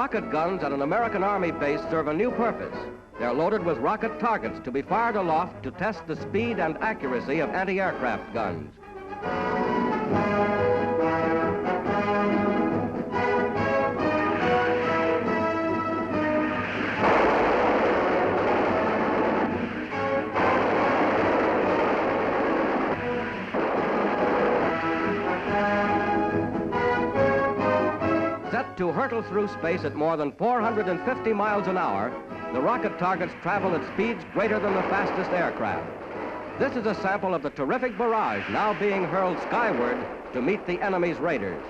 rocket guns at an American Army base serve a new purpose. They're loaded with rocket targets to be fired aloft to test the speed and accuracy of anti-aircraft guns. Set to hurtle through space at more than 450 miles an hour, the rocket targets travel at speeds greater than the fastest aircraft. This is a sample of the terrific barrage now being hurled skyward to meet the enemy's raiders.